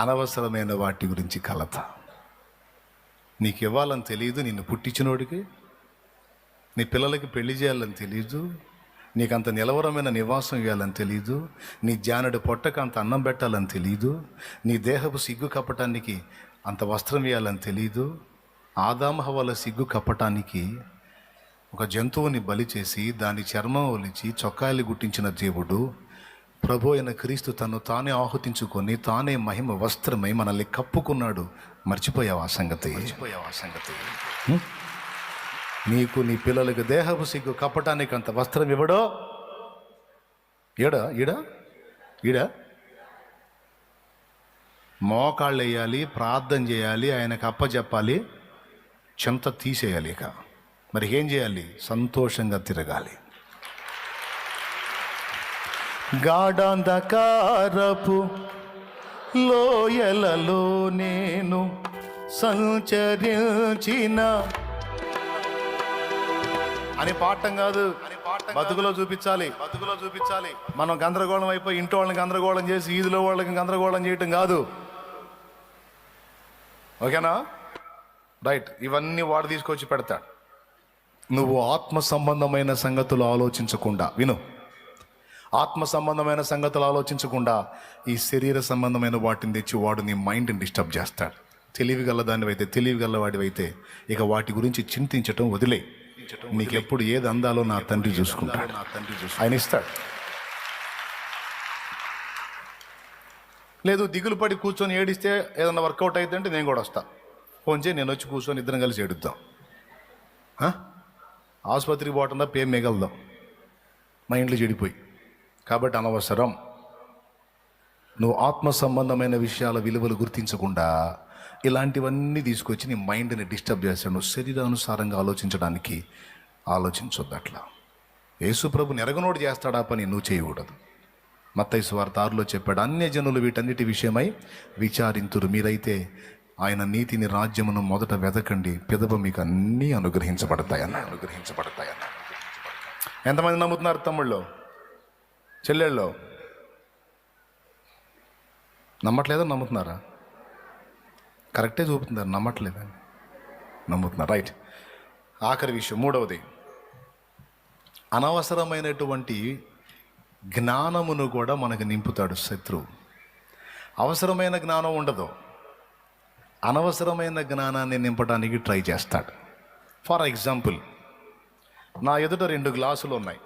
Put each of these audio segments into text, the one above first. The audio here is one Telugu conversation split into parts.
అనవసరమైన వాటి గురించి కలత. నీకు ఇవ్వాలని తెలియదు, నిన్ను పుట్టించినోడికి. నీ పిల్లలకి పెళ్లి చేయాలని తెలీదు, నీకంత నిలవరమైన నివాసం ఇవ్వాలని తెలీదు, నీ జానడి పొట్టకు అంత అన్నం పెట్టాలని తెలీదు, నీ దేహపు సిగ్గు కప్పటానికి అంత వస్త్రం ఇవ్వాలని తెలీదు. ఆదాము హవ్వల సిగ్గు కప్పటానికి ఒక జంతువుని బలి చేసి దాని చర్మం ఒలిచి చొక్కాయలు గుట్టించిన దేవుడు ప్రభు అయిన క్రీస్తు తను తానే ఆహుతించుకొని తానే మహిమ వస్త్రమై మనల్ని కప్పుకున్నాడు. మర్చిపోయావు ఆ సంగతి? నీకు నీ పిల్లలకు దేహపు సిగ్గు కప్పటానికి అంత వస్త్రం ఇవ్వడో? ఈడ మోకాళ్ళు వేయాలి, ప్రార్థన చేయాలి, ఆయనకు అప్పచెప్పాలి, చెంత తీసేయాలి. ఇక మరి ఏం చేయాలి? సంతోషంగా తిరగాలి. గాఢాంధకారపు లోయలలో నేను సంచరించిన అని పాఠం కాదు, బతుకులో చూపించాలి. మనం గందరగోళం అయిపోయి ఇంట్లో వాళ్ళని గందరగోళం చేసి ఈదులో వాళ్ళకి గందరగోళం చేయటం కాదు. ఓకేనా? రైట్. ఇవన్నీ వాడు తీసుకొచ్చి పెడతాడు. నువ్వు ఆత్మ సంబంధమైన సంగతులు ఆలోచించకుండా విను. ఆత్మ సంబంధమైన సంగతులు ఆలోచించకుండా ఈ శరీర సంబంధమైన వాటిని తెచ్చి వాడు నీ మైండ్ని డిస్టర్బ్ చేస్తాడు. తెలివిగలవాడివైతే ఇక వాటి గురించి చింతించటం వదిలే. నీకెప్పుడు ఏది అందాలో నా తండ్రి చూసుకుంటాడు. ఆయన ఇస్తాడు. లేదు దిగులు పడి కూర్చొని ఏడిస్తే ఏదన్నా వర్కౌట్ అయితే అంటే నేను కూడా వస్తా. ఫోన్ చేయి, నేను వచ్చి కూర్చొని ఇద్దరం కలిసి ఏడుద్దాం. ఆసుపత్రికి పోవటందా పేరు మిగలదాం మా ఇంట్లో చెడిపోయి. కాబట్టి అనవసరం. నువ్వు ఆత్మ సంబంధమైన విషయాల విలువలు గుర్తించకుండా ఇలాంటివన్నీ తీసుకొచ్చి నీ మైండ్ని డిస్టర్బ్ చేస్తాడు. నువ్వు శరీరానుసారంగా ఆలోచించడానికి ఆలోచించొద్దు. అట్లా యేసుప్రభు నెరగనోడు చేస్తాడా పని నువ్వు చేయకూడదు. మత్తయి సువార్త 6లో చెప్పాడు, అన్యజనులు వీటన్నిటి విషయమై విచారింతురు, మీరైతే ఆయన నీతిని రాజ్యమును మొదట వెతకండి, పిదప మీకు అన్నీ అనుగ్రహించబడతాయన్న. ఎంతమంది నమ్ముతున్నారు తమ్ముళ్ళు, చెల్లెళ్ళు? నమ్మట్లేదా? నమ్ముతున్నారా? కరెక్టే చూపుతున్నారు. నమ్మట్లేదని నమ్ముతున్నారు. రైట్. ఆఖరి విషయం, మూడవది, అనవసరమైనటువంటి జ్ఞానమును కూడా మనకు నింపుతాడు శత్రువు. అవసరమైన జ్ఞానం ఉండదు, అనవసరమైన జ్ఞానాన్ని నింపడానికి ట్రై చేస్తాడు. ఫర్ ఎగ్జాంపుల్, నా ఎదుట 2 గ్లాసులు ఉన్నాయి.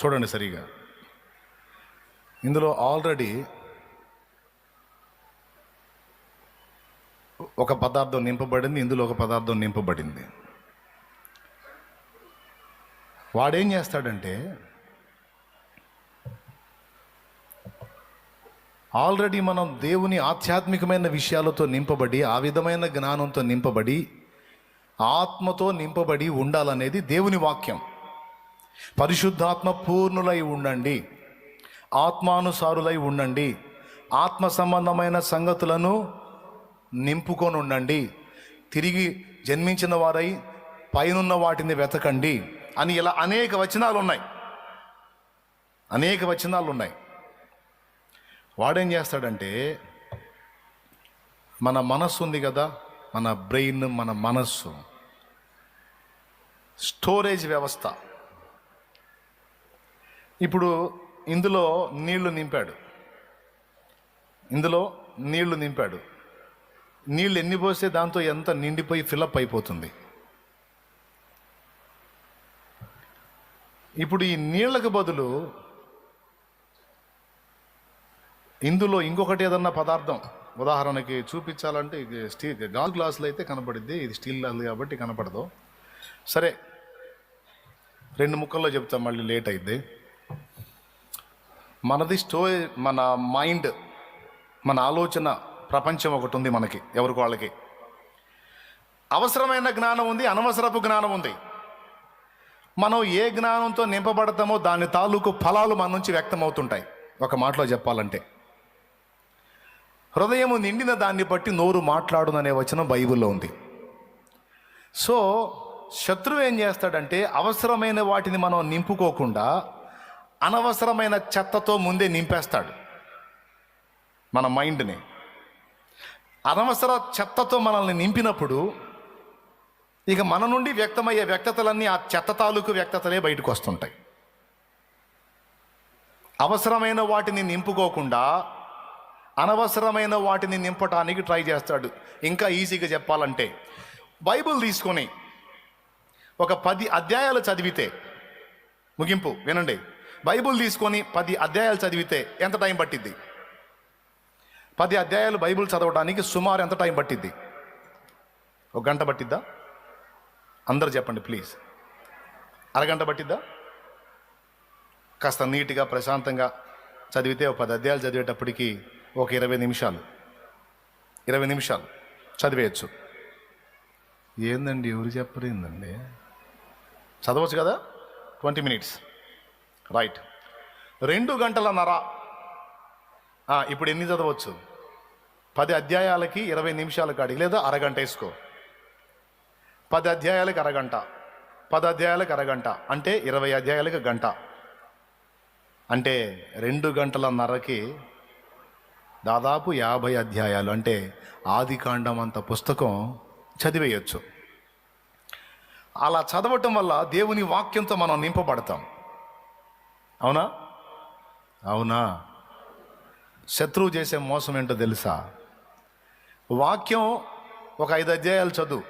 చూడండి సరిగా. ఇందులో ఆల్రెడీ ఒక పదార్థం నింపబడింది, ఇందులో ఒక పదార్థం నింపబడింది. వాడేం చేస్తాడంటే ఆల్రెడీ మనం దేవుని ఆధ్యాత్మికమైన విషయాలతో నింపబడి, ఆ విధమైన జ్ఞానంతో నింపబడి, ఆత్మతో నింపబడి ఉండాలనేది దేవుని వాక్యం. పరిశుద్ధాత్మ పూర్ణులై ఉండండి, ఆత్మానుసారులై ఉండండి, ఆత్మ సంబంధమైన సంగతులను నింపుకొని ఉండండి, తిరిగి జన్మించిన వారై పైనున్న వాటిని వెతకండి అని ఇలా అనేక వచనాలు ఉన్నాయి. వాడేం చేస్తాడంటే మన మనస్సు ఉంది కదా, మన బ్రెయిన్, మన మనస్సు స్టోరేజ్ వ్యవస్థ. ఇప్పుడు ఇందులో నీళ్లు నింపాడు. నీళ్ళు ఎన్ని పోస్తే దాంతో ఎంత నిండిపోయి ఫిలప్ అయిపోతుంది. ఇప్పుడు ఈ నీళ్లకు బదులు ఇందులో ఇంకొకటి ఏదన్నా పదార్థం, ఉదాహరణకి చూపించాలంటే స్టీల్ గాజు గ్లాసులు అయితే కనపడిద్ది, ఇది స్టీల్ గ్లాసులు కాబట్టి కనపడదు. సరే, 2 ముక్కల్లో చెప్తాం, మళ్ళీ లేట్ అయింది. మనది స్టోరేజ్, మన మైండ్, మన ఆలోచన ప్రపంచం ఒకటి ఉంది మనకి, ఎవరికి వాళ్ళకి. అవసరమైన జ్ఞానం ఉంది, అనవసరపు జ్ఞానం ఉంది. మనం ఏ జ్ఞానంతో నింపబడతామో దాని తాలూకు ఫలాలు మన నుంచి వ్యక్తమవుతుంటాయి. ఒక మాటలో చెప్పాలంటే, హృదయము నిండిన దాన్ని బట్టి నోరు మాట్లాడుననే వచనం బైబిల్లో ఉంది. సో శత్రువు ఏం చేస్తాడంటే అవసరమైన వాటిని మనం నింపుకోకుండా అనవసరమైన చెత్తతో ముందే నింపేస్తాడు మన మైండ్ని. అనవసర చెత్తతో మనల్ని నింపినప్పుడు ఇక మన నుండి వ్యక్తమయ్యే వ్యక్తతలన్నీ ఆ చెత్త తాలూకు వ్యక్తతలే బయటకు వస్తుంటాయి. అవసరమైన వాటిని నింపుకోకుండా అనవసరమైన వాటిని నింపటానికి ట్రై చేస్తాడు. ఇంకా ఈజీగా చెప్పాలంటే బైబిల్ తీసుకొని ఒక 10 అధ్యాయాలు చదివితే, ముగింపు వినండి, బైబిల్ తీసుకొని 10 అధ్యాయాలు చదివితే ఎంత టైం పట్టిద్ది? 10 అధ్యాయాలు బైబిల్ చదవడానికి సుమారు ఎంత టైం పట్టిద్ది? 1 గంట పట్టిద్దా? అందరు చెప్పండి ప్లీజ్. అరగంట పట్టిద్దా? కాస్త నీట్గా ప్రశాంతంగా చదివితే ఒక 10 అధ్యాయాలు చదివేటప్పటికి ఒక 20 నిమిషాలు చదివేయచ్చు. ఏందండి ఎవరు చెప్పరేందండి? చదవచ్చు కదా, 20 minutes, రైట్. 2 గంటలన్నర. ఇప్పుడు ఎన్ని చదవచ్చు? 10 అధ్యాయాలకి 20 నిమిషాల కాడికి, లేదా అరగంట వేసుకో. 10 అధ్యాయాలకు అరగంట, 10 అధ్యాయాలకు అరగంట అంటే 20 అధ్యాయాలకు గంట. అంటే 2 గంటలన్నరకి దాదాపు 50 అధ్యాయాలు, అంటే ఆది కాండం అంత పుస్తకం చదివేయచ్చు. అలా చదవటం వల్ల దేవుని వాక్యంతో మనం నింపబడతాం. అవునా? అవునా? శత్రువు చేసే మోసం ఏంటో తెలుసా? వాక్యం ఒక 5 అధ్యాయాలు చదువు,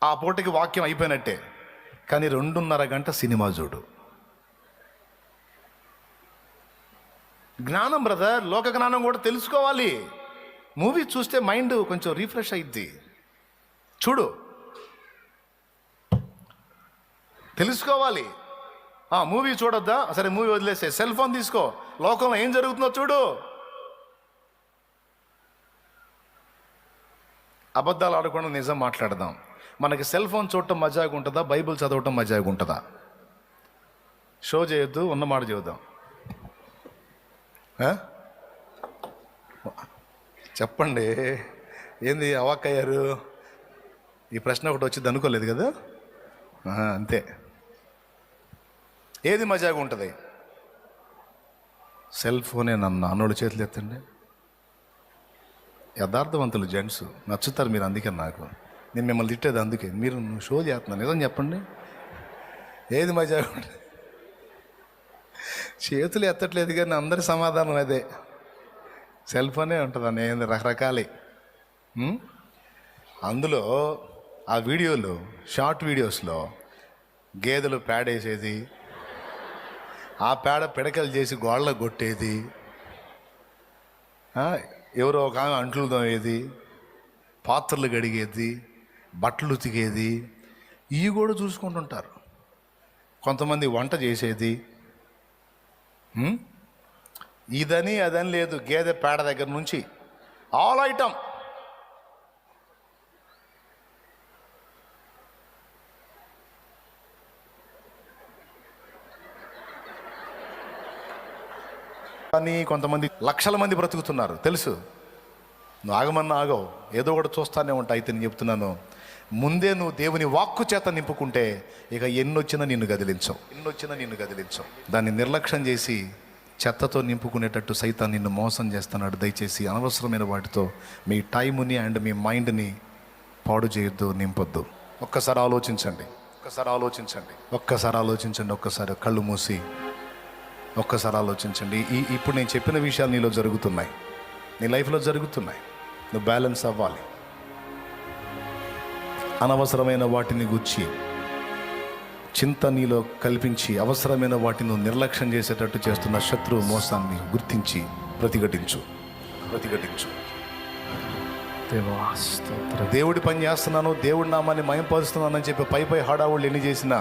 ఆ పూటకి వాక్యం అయిపోయినట్టే. కానీ 2.5 గంట సినిమా చూడు. జ్ఞానం బ్రదర్, లోక జ్ఞానం కూడా తెలుసుకోవాలి. మూవీ చూస్తే మైండ్ కొంచెం రీఫ్రెష్ అయ్యిద్ది. చూడు, తెలుసుకోవాలి. మూవీ చూడొద్దా? సరే మూవీ వదిలేసే, సెల్ ఫోన్ తీసుకో, లోకంలో ఏం జరుగుతుందో చూడు. అబద్ధాలు ఆడకుండా నిజం మాట్లాడదాం. మనకి సెల్ ఫోన్ చూడటం మజాగా ఉంటుందా, బైబిల్ చదవటం మజాగా ఉంటుందా? షో చేయొద్దు, ఉన్నమాట చెబుదాం. చెప్పండి, ఏంది అవాక్కయ్యారు? ఈ ప్రశ్న ఒకటి వచ్చింది అనుకోలేదు కదా. అంతే. ఏది మజాగా ఉంటుంది? సెల్ ఫోనే. నన్ను అన్నోడు చేతులు ఎత్తండి. యథార్థవంతులు జెంట్స్ నచ్చుతారు మీరు, అందుకే నాకు నేను మిమ్మల్ని తిట్టేది అందుకే. మీరు షో చేస్తున్నాను, నిజం చెప్పండి, ఏది మజాగా ఉంటుంది? చేతులు ఎత్తట్లేదు కానీ అందరి సమాధానం అదే, సెల్ ఫోనే ఉంటుందని. ఏంది రకరకాలే. అందులో ఆ వీడియోలు, షార్ట్ వీడియోస్లో గేదెలు పేడ వేసేది, ఆ పేడ పిడకలు చేసి గోళ్ళకు కొట్టేది, ఎవరో ఒక ఆమె అంట్లు తోమేది, పాత్రలు కడిగేది, బట్టలు ఉతికేది, ఇవి కూడా చూసుకుంటుంటారు. కొంతమంది వంట చేసేది. ఇదని అదని లేదు, గేదె పేడ దగ్గర నుంచి ఆల్ ఐటమ్. కానీ కొంతమంది లక్షల మంది బ్రతుకుతున్నారు తెలుసు. నువ్వు ఆగమన్నా ఆగవు, ఏదో ఒకటి చూస్తానే ఉంటా. అయితే నేను చెప్తున్నాను, ముందే నువ్వు దేవుని వాక్కు చేత నింపుకుంటే ఇక ఎన్నొచ్చినా నిన్ను గదిలించవు. దాన్ని నిర్లక్ష్యం చేసి చెత్తతో నింపుకునేటట్టు సైతాన్ నిన్ను మోసం చేస్తున్నాడు. దయచేసి అనవసరమైన వాటితో మీ టైముని అండ్ మీ మైండ్ని పాడు చేయొద్దు, నింపొద్దు. ఒక్కసారి ఆలోచించండి. ఒక్కసారి కళ్ళు మూసి ఒక్కసారి ఆలోచించండి. ఇప్పుడు నేను చెప్పిన విషయాలు నీలో జరుగుతున్నాయి, నీ లైఫ్లో జరుగుతున్నాయి. నువ్వు బ్యాలెన్స్ అవ్వాలి. అనవసరమైన వాటిని గుచ్చి చింత నీలో కల్పించి అవసరమైన వాటిని నువ్వు నిర్లక్ష్యం చేసేటట్టు చేస్తున్న శత్రువు మోసాన్ని గుర్తించి ప్రతిఘటించు. దేవుడి పని చేస్తున్నాను, దేవుడి నామాన్ని మయంపరుస్తున్నానని చెప్పి పై హడావుళ్ళు ఎన్ని చేసినా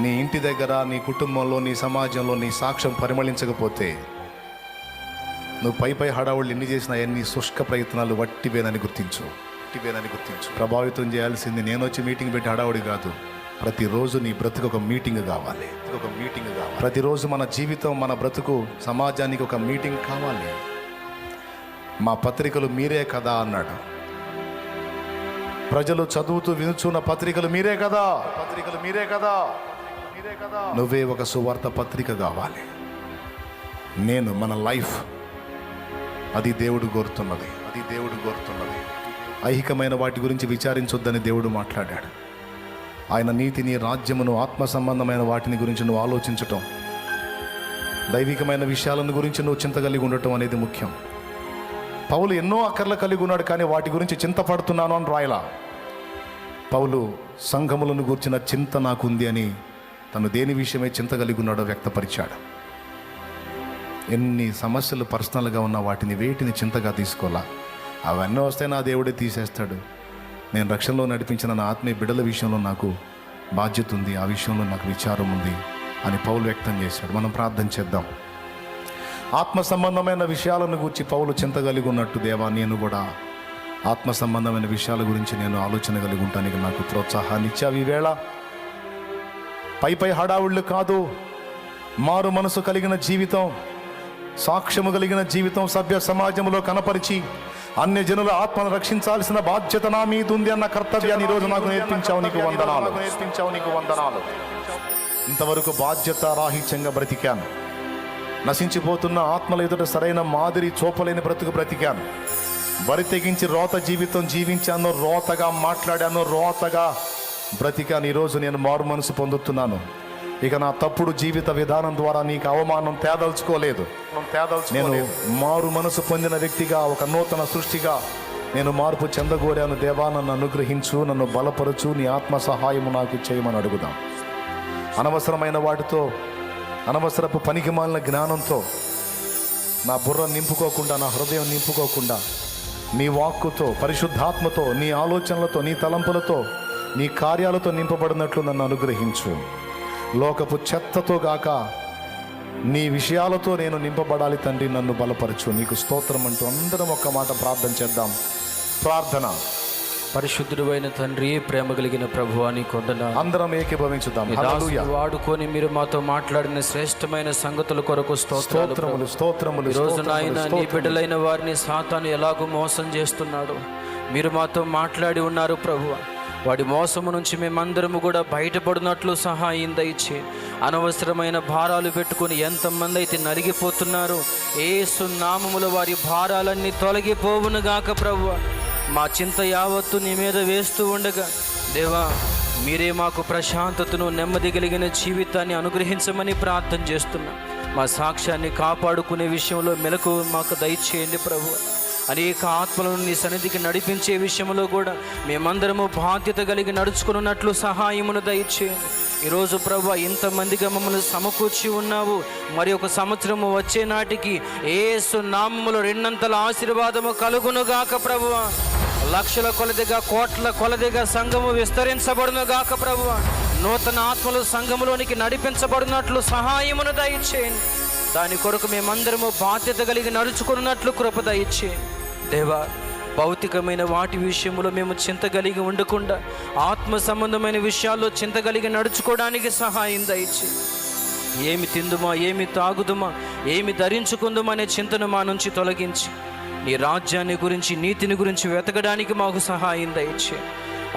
నీ ఇంటి దగ్గర, నీ కుటుంబంలో, నీ సమాజంలో నీ సాక్ష్యం పరిమళించకపోతే, నువ్వు పై హడావుళ్ళు ఎన్ని చేసినా ఎన్ని శుష్క ప్రయత్నాలు వట్టివేనని గుర్తించు. ప్రభావితం చేయాల్సింది నేను వచ్చి మీటింగ్ పెట్టి హడావుడి కాదు. ప్రతిరోజు నీ బ్రతుకు ఒక మీటింగ్ కావాలి. ప్రతిరోజు మన జీవితం, మన బ్రతుకు సమాజానికి ఒక మీటింగ్ కావాలి. మా పత్రికలు మీరే కదా అన్నాడు. ప్రజలు చదువుతూ వినుచున్న పత్రికలు మీరే కదా. నువ్వే ఒక సువార్త పత్రిక కావాలి. నేను మన లైఫ్ అది దేవుడు కోరుతున్నది. ఐహికమైన వాటి గురించి విచారించొద్దని దేవుడు మాట్లాడాడు. ఆయన నీతిని, రాజ్యమును, ఆత్మ సంబంధమైన వాటిని గురించి నువ్వు ఆలోచించటం, దైవికమైన విషయాలను గురించి నువ్వు చింత కలిగి ఉండటం అనేది ముఖ్యం. పౌలు ఎన్నో అక్కర్లు కలిగి ఉన్నాడు, కానీ వాటి గురించి చింతపడుతున్నాను అని రాయలా. పౌలు సంఘములను గూర్చిన చింత నాకుంది అని తను దేని విషయమై చింత కలిగి ఉన్నాడో వ్యక్తపరిచాడు. ఎన్ని సమస్యలు పర్సనల్గా ఉన్న వాటిని వేటిని చింతగా తీసుకోవాలా. అవన్నీ వస్తే నా దేవుడే తీసేస్తాడు. నేను రక్షణలో నడిపించిన నా ఆత్మీయ బిడ్డల విషయంలో నాకు బాధ్యత ఉంది, ఆ విషయంలో నాకు విచారం ఉంది అని పౌలు వ్యక్తం చేశాడు. మనం ప్రార్థన చేద్దాం. ఆత్మ సంబంధమైన విషయాలను గురించి పౌలు చింత కలిగి ఉన్నట్టు, దేవా నేను కూడా ఆత్మ సంబంధమైన విషయాల గురించి నేను ఆలోచన కలిగి ఉంటానికి నాకు ప్రోత్సాహాన్ని ఇచ్చావు. ఈవేళ పై హడావుళ్ళు కాదు, మారు మనసు కలిగిన జీవితం, సాక్ష్యము కలిగిన జీవితం సభ్య సమాజంలో కనపరిచి అన్య జనుల ఆత్మను రక్షించాల్సిన బాధ్యత నా మీద ఉంది అన్న కర్తవ్యాన్ని ఈరోజు నాకు నేర్పించావు. నీకు వందనాలు. ఇంతవరకు బాధ్యత రాహిత్యంగా బ్రతికాను. నశించిపోతున్న ఆత్మల ఎదుట సరైన మాదిరి చూపలేని బ్రతికాను. బరి తెగించి రోత జీవితం జీవించాను, రోతగా మాట్లాడాను, రోతగా బ్రతికాను. ఈరోజు నేను మారు మనసు పొందుతున్నాను. ఇక నా తప్పుడు జీవిత విధానం ద్వారా నీకు అవమానం తేదలుచుకోలేదు. నేను మారు మనసు పొందిన వ్యక్తిగా, ఒక నూతన సృష్టిగా నేను మార్పు చెందగోరాను. దేవా నన్ను అనుగ్రహించు, నన్ను బలపరచు, నీ ఆత్మ సహాయము నాకు చేయమని అడుగుదాం. అనవసరమైన వాటితో, అనవసరపు పనికిమాలిన జ్ఞానంతో నా బుర్ర నింపుకోకుండా, నా హృదయం నింపుకోకుండా, నీ వాక్కుతో, పరిశుద్ధాత్మతో, నీ ఆలోచనలతో, నీ తలంపులతో, నీ కార్యాలతో నింపబడినట్లు నన్ను అనుగ్రహించు. లోకపు చెత్తతో గాక నీ విషయాలతో నేను నింపబడాలి తండ్రి, నన్ను బలపరచు. నీకు స్తోత్రం అంటూ అందరం ఒక్క మాట ప్రార్థన చేద్దాం. ప్రార్థన. పరిశుద్ధుడు అయిన తండ్రి, ప్రేమ కలిగిన ప్రభువా, నీకు వందనాలు. అందరం ఏకీభవించుదాం. వాడుకొని మీరు మాతో మాట్లాడిన శ్రేష్టమైన సంగతుల కొరకు స్తోత్రములు. ఈ రోజు నాయన నీ బిడ్డలైన వారిని సాతాను ఎలాగో మోసం చేస్తున్నాడు మీరు మాతో మాట్లాడి ఉన్నారు ప్రభువా. వాడి మోసము నుంచి మేమందరము కూడా బయటపడినట్లు సహాయం దయచే. అనవసరమైన భారాలు పెట్టుకుని ఎంతమంది అయితే నలిగిపోతున్నారు, యేసు నామములో వారి భారాలన్నీ తొలగిపోవునుగాక ప్రభువా. మా చింత యావత్తు నీ మీద వేస్తూ ఉండగా దేవా, మీరే మాకు ప్రశాంతతను, నెమ్మది కలిగిన జీవితాన్ని అనుగ్రహించమని ప్రార్థన చేస్తున్నాం. మా సాక్ష్యాన్ని కాపాడుకునే విషయంలో మెలకు మాకు దయచేయండి ప్రభువా. అనేక ఆత్మలను నీ సన్నిధికి నడిపించే విషయంలో కూడా మేమందరము బాధ్యత కలిగి నడుచుకున్నట్లు సహాయమును దయచేయండి. ఈరోజు ప్రభువా, ఇంతమందిగా మమ్మల్ని సమకూర్చి ఉన్నావు. మరి ఒక సంవత్సరము వచ్చే నాటికి యేసు నామములో రెండంతల ఆశీర్వాదము కలుగునుగాక ప్రభువా. లక్షల కొలదిగా, కోట్ల కొలదిగా సంఘము విస్తరించబడునుగాక ప్రభువా. నూతన ఆత్మలు సంఘములోనికి నడిపించబడినట్లు సహాయమును దయచేయండి. దాని కొరకు మేమందరము బాధ్యత కలిగి నడుచుకున్నట్లు కృప దయచేయండి దేవా. భౌతికమైన వాటి విషయంలో మేము చింత కలిగి ఉండకుండా ఆత్మ సంబంధమైన విషయాల్లో చింత కలిగి నడుచుకోవడానికి సహాయం దయచేయి. ఏమి తిందుమా, ఏమి తాగుదుమా, ఏమి ధరించుకుందుమా అనే చింతను మా నుంచి తొలగించి నీ రాజ్యాన్ని గురించి, నీతిని గురించి వెతకడానికి మాకు సహాయం దయచేయి.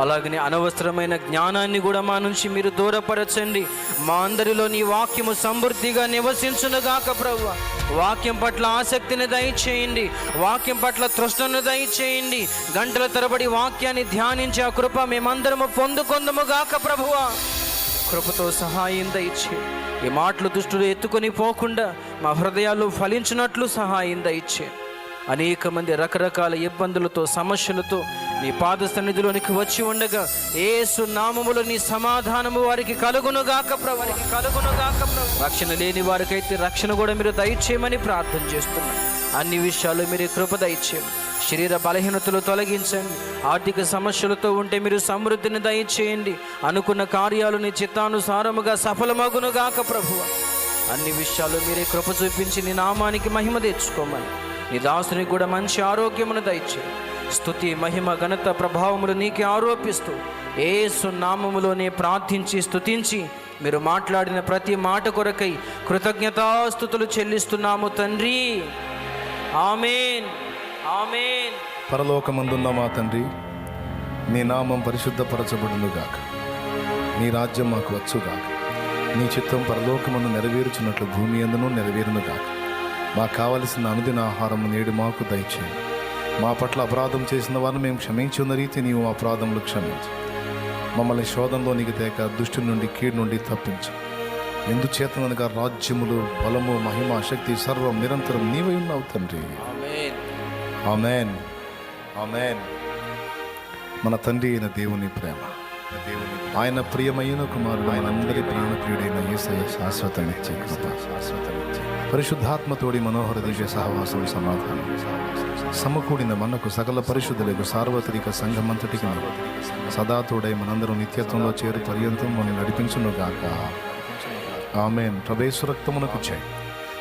అలాగనే అనవసరమైన జ్ఞానాన్ని కూడా మా నుంచి మీరు దూరపరచండి. మా అందరిలో నీ వాక్యము సమృద్ధిగా నివసించునుగాక ప్రభువా. వాక్యం పట్ల ఆసక్తిని దయచేయండి, వాక్యం పట్ల తృష్ణను దయచేయండి. గంటల తరబడి వాక్యాన్ని ధ్యానించి ఆ కృప మేమందరము పొందుకొందుముగాక ప్రభువా. కృపతో సహాయం దయచేయి. ఈ మాటలు దుష్టులు ఎత్తుకొని పోకుండా మా హృదయాలు ఫలించినట్లు సహాయం దయచేయి. అనేక మంది రకరకాల ఇబ్బందులతో, సమస్యలతో నీ పాద సన్నిధిలోనికి వచ్చి ఉండగా యేసు నామములో నీ సమాధానము వారికి కలుగునుగాక ప్రభు. రక్షణ లేని వారికైతే రక్షణ కూడా మీరు దయచేయమని ప్రార్థన చేస్తున్నాను. అన్ని విషయాలు మీరు కృప దయచేయండి. శరీర బలహీనతలు తొలగించండి. ఆర్థిక సమస్యలతో ఉంటే మీరు సమృద్ధిని దయచేయండి. అనుకున్న కార్యాలు నీ చిత్తానుసారముగా సఫలమగునుగాక ప్రభువ. అన్ని విషయాలు మీరే కృప చూపించి నీ నామానికి మహిమ తెచ్చుకోమని, నీ దాసునికి కూడా మంచి ఆరోగ్యమును దయచేయి. స్తుతి, మహిమ, ఘనత, ప్రభావములు నీకే ఆరోపిస్తూ యేసు నామములోనే ప్రార్థించి స్తుతించి మీరు మాట్లాడిన ప్రతి మాట కొరకై కృతజ్ఞతాస్తుతులు చెల్లిస్తున్నాము తండ్రి. ఆమేన్, ఆమేన్. పరలోకమందున్న మా తండ్రి, నీ నామం పరిశుద్ధపరచబడునుగాక. నీ రాజ్యం మాకు వచ్చుగాక. నీ చిత్తం పరలోకమును నెరవేర్చున్నట్లు భూమి యందును నెరవేరునుగాక. మాకు కావలసిన అనుదిన ఆహారము నేడు మాకు దయచేయండి. మా పట్ల అపరాధం చేసిన వారిని మేము క్షమించి ఉన్న రీతి నీవు మా అపరాధములు క్షమించు. మమ్మల్ని శోధంలోనికి తేక దుష్టు నుండి కీడు నుండి తప్పించు. ఎందుచేతనగా రాజ్యములు, బలము, మహిమ, శక్తి సర్వం నిరంతరం నీవై ఉన్నావు తండ్రి. ఆమేన్. ఆమేన్. మన తండ్రి అయిన దేవుని ప్రేమ, ఆయన ప్రియమైన కుమారుడు, ఆయన అందరి ప్రాణప్రియుడైన యేసయ్య శాశ్వత నిత్య కృప, పరిశుద్ధాత్మతోడి మనోహర దివ్య సహవాసం, సమాధానం సమకూడిన మనకు సకల పరిశుద్ధులకు సార్వత్రిక సంఘమంతటికి సదాతోడై మనందరూ నిత్యత్వంలో చేరు పర్యంతం మనం నడిపించునుగాక. ఆమేన్. ప్రవేశ రక్తమునకు చేయి,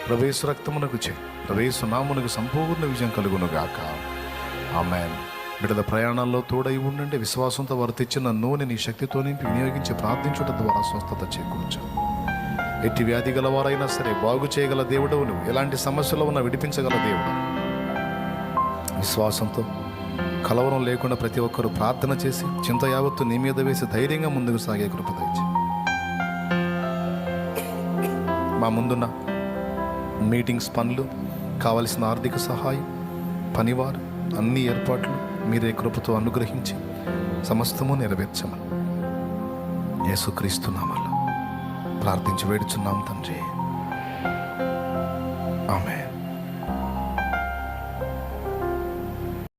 ప్రవేశ రక్తమునకు చేయి, ప్రవేశ నామునకు సంపూర్ణ విజయం కలుగునుగాక. ఆమేన్. బిడ్డల ప్రయాణాల్లో తోడై ఉండండి. విశ్వాసంతో వారు తెచ్చిన నూనె నీ శక్తితో నింపి వినియోగించి ప్రార్థించుట ద్వారా స్వస్థత చేకూర్చు. ఎట్టి వ్యాధి గలవారైనా సరే బాగు చేయగల దేవుడవు నువ్వు. ఎలాంటి సమస్యలో ఉన్నా విడిపించగల దేవుడు. విశ్వాసంతో కలవరం లేకుండా ప్రతి ఒక్కరూ ప్రార్థన చేసి చింత యావత్తు నీ మీద వేసి ధైర్యంగా ముందుకు సాగే కృప దయచేయి. మా ముందున్న మీటింగ్స్, పనులు, కావలసిన ఆర్థిక సహాయం, పనివారు, అన్ని ఏర్పాట్లు మీరే కృపతో అనుగ్రహించి సమస్తము నెరవేర్చమని యేసుక్రీస్తు నామములో ప్రార్థించి వేడుచున్నాం తండ్రి. ఆమేన్.